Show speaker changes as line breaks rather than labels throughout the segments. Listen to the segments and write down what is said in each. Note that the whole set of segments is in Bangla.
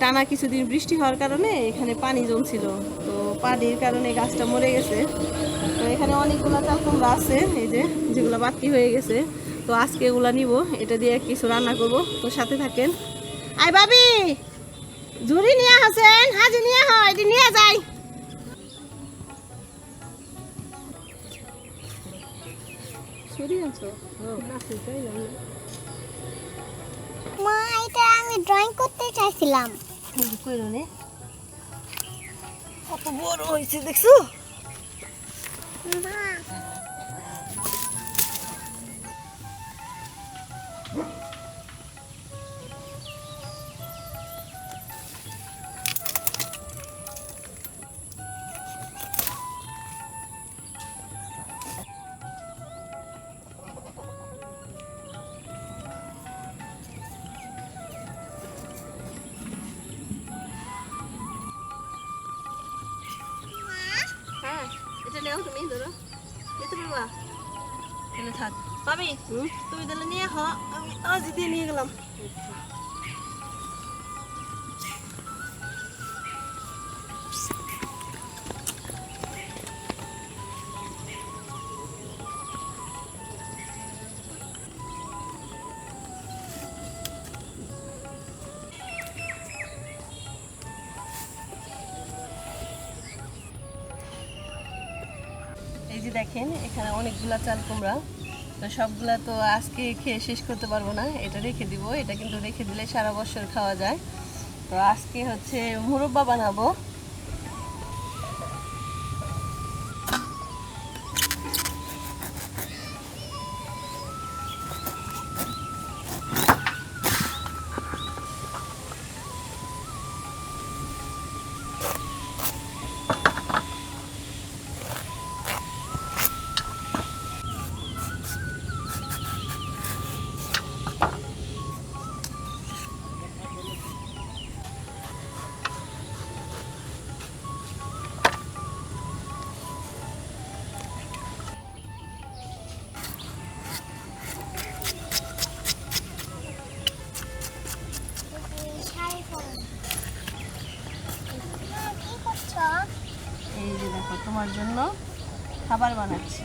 টানা কিছুদিন বৃষ্টি হওয়ার কারণে এখানে পানি জমছিল, তো পানির কারণে গাছটা মরে গেছে। তো এখানে অনেকগুলো চাল কুমড়া আছে, এই যে যেগুলো বাকি হয়ে গেছে। তো আজকে এগুলা নিব, এটা দিয়ে কিছু রান্না করব। তো সাথে থাকেন। আই ভাবি, ঝুড়ি নিয়ে আসেন, হাজি নিয়ে হয় এটি নিয়ে যাই।
মা, এটা আমি ড্রয়িং করতে চাইছিলাম।
কত বড় হয়েছে দেখছো?
মা,
হ্যাঁ, এটা নাও, তুমি ধরো, নিতে পারবা? তাহলে থাক ভাবি, তুমি তাহলে নিয়ে হ, আমি আজ দিয়ে নিয়ে গেলাম। এই যে দেখেন, এখানে অনেকগুলা চাল কুমড়া। তো সবগুলা তো আজকে খেয়ে শেষ করতে পারবো না, এটা রেখে দিব। এটা কিন্তু রেখে দিলে সারা বছর খাওয়া যায়। তো আজকে হচ্ছে মুরব্বা বানাবো।
শাড়ি পরো। মা, কি করছো?
এই যে দেখো, তোমার জন্য খাবার বানাচ্ছি।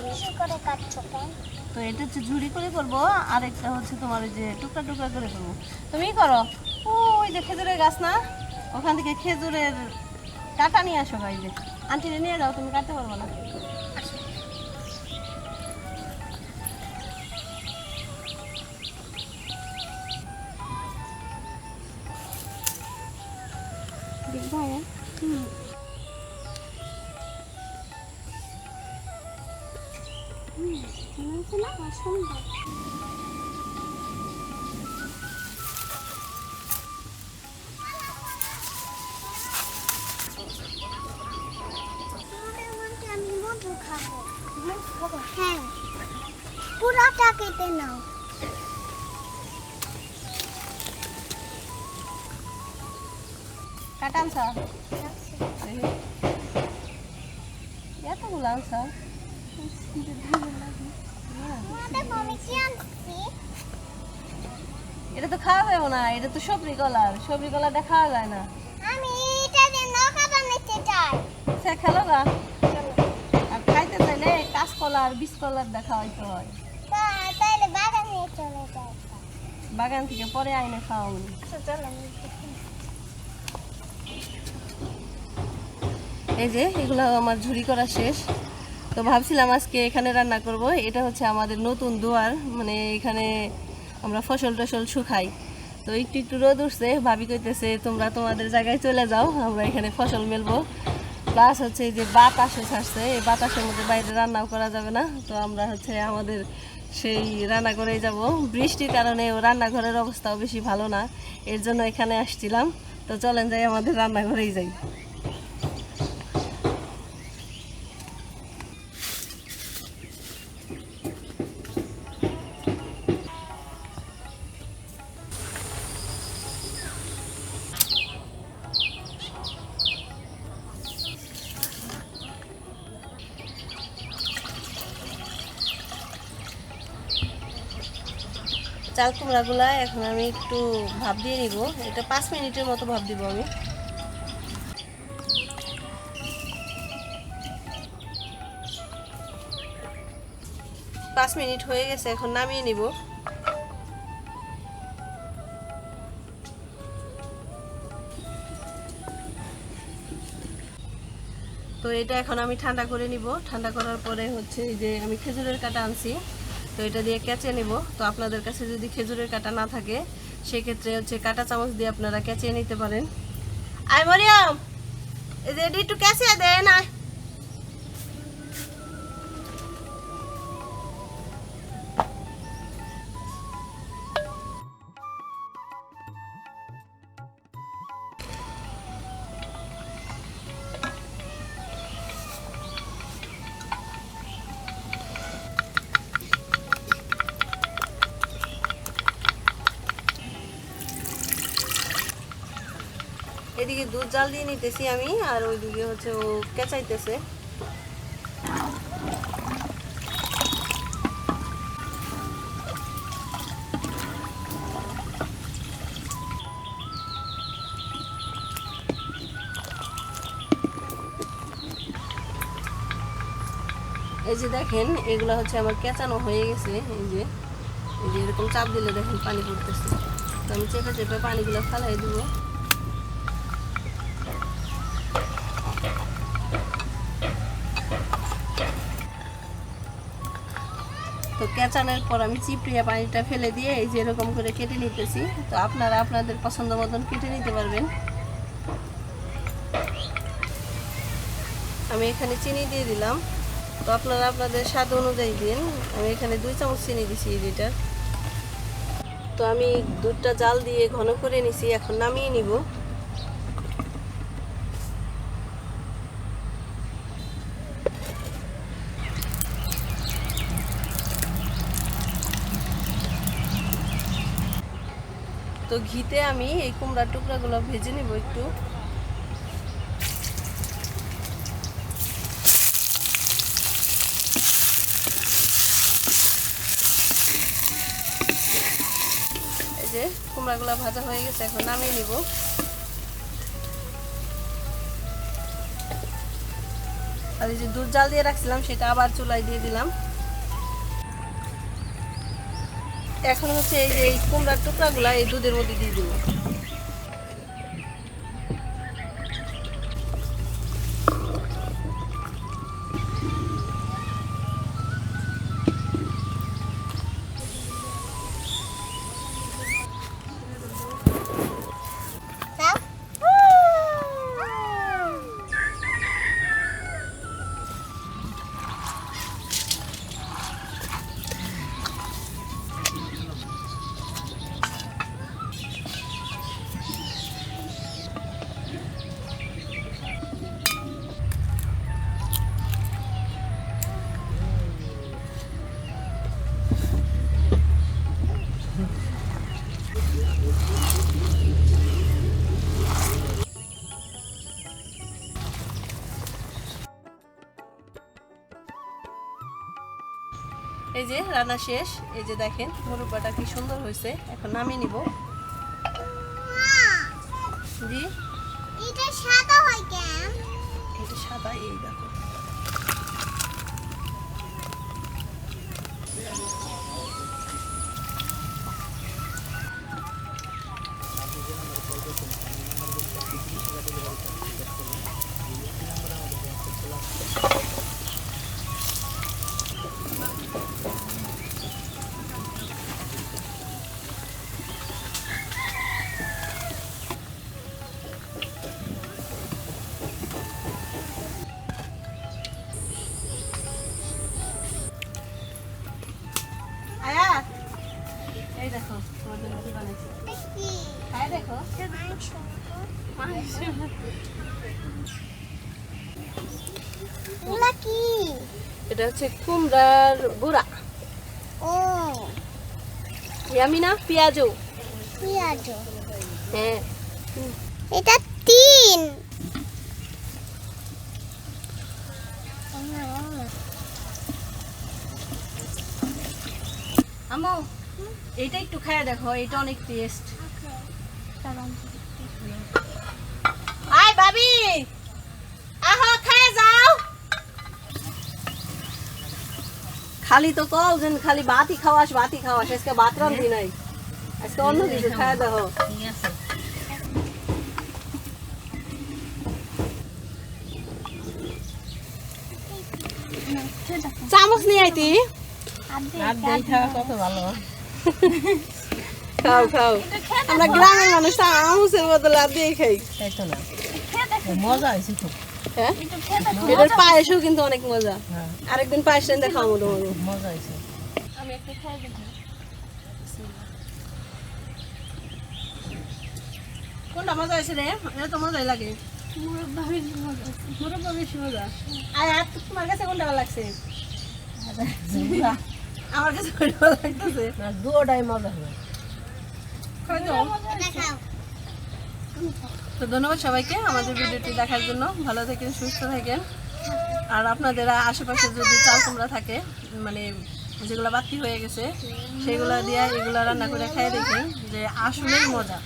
বেশি করে কাটছো কেন?
তো এটা হচ্ছে ঝুড়ি করে করবো, আর একটা হচ্ছে তোমার ওই যে টুকরা টুকরা করে করবো। তুমি করো। ওই যে খেজুরের গাছ না, ওখান থেকে খেজুরের কাটা নিয়ে আসো। ভাই যে আন্টিরে নিয়ে যাও, তুমি কাটতে পারবো না।
দেখবো না? সুন্দর। আমি মধু খাবো। হ্যাঁ, পুরাটা কেটে নাও।
কাটা আনছ এতগুলো আনছ?
আমি কি আনছি?
এটা তো খাওয়া যাবে না, এটা তো সবরি কলার। সবরি কলারটা খাওয়া যায় না।
আমি এটা দিয়ে নৌকাটা নিতে চাই।
সে খেলো গা। আর খাইতে চাইলে কাঁচকলা আর বীজ কলার দেখা হইতে হয়।
তাইলে বাগান নিয়ে চলে যাই।
বাগান থেকে পরে আইনে খাওয়া উনি।
চলো।
এই যে এগুলো আমার ঝুড়ি করা শেষ। তো ভাবছিলাম আজকে এখানে রান্না করব। এটা হচ্ছে আমাদের নতুন দুয়ার, মানে এখানে আমরা ফসল টসল শুকাই। তো একটু একটু রোদ উঠছে, ভাবি কইতেছে তোমরা তোমাদের জায়গায় চলে যাও, আমরা এখানে ফসল মেলবো। প্লাস হচ্ছে এই যে বাতাসও ছাড়ছে, এই বাতাসের মধ্যে বাইরে রান্নাও করা যাবে না। তো আমরা হচ্ছে আমাদের সেই রান্নাঘরেই যাব। বৃষ্টির কারণে ও রান্নাঘরের অবস্থাও বেশি ভালো না, এর জন্য এখানে আসছিলাম। তো চলেন যাই, আমাদের রান্নাঘরেই যাই। চাল কুমড়াগুলা এখন আমি একটু ভাপ দিয়ে নিব। এটা 5 মিনিটের মতো ভাপ দিব আমি। পাঁচ মিনিট হয়ে গেছে, এখন নামিয়ে নিব। তো এটা এখন আমি ঠান্ডা করে নিব। ঠান্ডা করার পরে হচ্ছে এই যে আমি খেজুরের কাটা আনছি, তো এটা দিয়ে কেচে নেব। তো আপনাদের কাছে যদি খেজুরের কাটা না থাকে সেক্ষেত্রে হচ্ছে কাটা চামচ দিয়ে আপনারা কেচে নিতে পারেন। আয় মরিয়ম, এই যে এটি একটু কেচে দে না। এদিকে দুধ জাল দিয়ে নিতেছি আমি, আর ওইদিকে হচ্ছে ও কেচাইতেছে। এই যে দেখেন, এগুলো হচ্ছে আমার কেচানো হয়ে গেছে। এই যে এরকম চাপ দিলে দেখেন পানি পড়তেছে। তো আমি চেপে চেপে পানিগুলো ফালাই দিব। তো কেচানোর পর আমি চিপড়িয়া পানিটা ফেলে দিয়ে এই যে এরকম করে কেটে নিতেছি। তো আপনারা আপনাদের পছন্দ মতন কেটে নিতে পারবেন। আমি এখানে চিনি দিয়ে দিলাম, তো আপনারা আপনাদের স্বাদ অনুযায়ী দিন। আমি এখানে 2 চামচ চিনি দিছি এই লিটার। তো আমি দুধটা জাল দিয়ে ঘন করে নিছি, এখন নামিয়ে নিব। তো ঘিতে আমি এই কুমড়ার টুকরাগুলো ভেজে নিব একটু। এই যে কুমড়াগুলো ভাজা হয়ে গেছে, এখন নামিয়ে নিব। আর এই যে দুধ জাল দিয়ে রাখছিলাম সেটা আবার চুলায় দিয়ে দিলাম। এখন হচ্ছে এই যে এই কুমড়ার টুকরাগুলো এই দুধের মধ্যে দিয়ে দিব।
দাও।
এই যে রান্না শেষ। এই যে দেখেন মুরব্বাটা কি সুন্দর হয়েছে, এখন নামিয়ে নিব। জি,
এটা সাদা হয় কেন?
এটা সাদা, এই দেখো। আয়া, এই দেখো তোমার জন্য কি বানাইছি।
কি?
খাই দেখো।
এগুলা কি?
এটা হচ্ছে কুমড়ার গুঁড়া।
ও,
আমি না পেঁয়াজও।
পেঁয়াজ।
হ্যাঁ,
এটা 3।
আমো এইটা একটু খায় দেখো, এটা অনেক টেস্ট। আয় ভাবি, আহো খায় যাও। খালি তো কও যে খালি ভাতই খাওয়াস ভাতই খাওয়াস, আজকে ভাত রান্ধি নাই, আজকে অন্য কিছু খায় দেখো। চামচ নিয়ে আইতি, কত ভালো। খাও খাও, আমরা গ্রামের মানুষ চামচের বদলে লাভ দিয়ে খাই।
মজা হয়েছে খুব।
হ্যাঁ, এটার পায়েসও কিন্তু অনেক মজা। আরেকদিন পায়েস রান্ধে খাওয়াবো তোমাকে।
মজা হয়েছে।
আমি একটা খাই দেখি, কোনটা মজা হয়েছে রে? এটা তো মজাই লাগে। মুরব্বা বেশি মজা। আর তোমার কাছে কোনটা ভালো লাগছে? আমার কাছে কোনটা ভালো লাগতেছে?
দুটাই মজা হবে।
খাই দাও। তো ধন্যবাদ সবাইকে আমাদের ভিডিওটি দেখার জন্য। ভালো থাকেন, সুস্থ থাকেন। আর আপনাদের আশেপাশে যদি চাল কুমড়া থাকে, মানে যেগুলো বাতি হয়ে গেছে, সেগুলো দিয়ে এগুলো রান্না করে খাই দেখেন যে আসলেই মজা।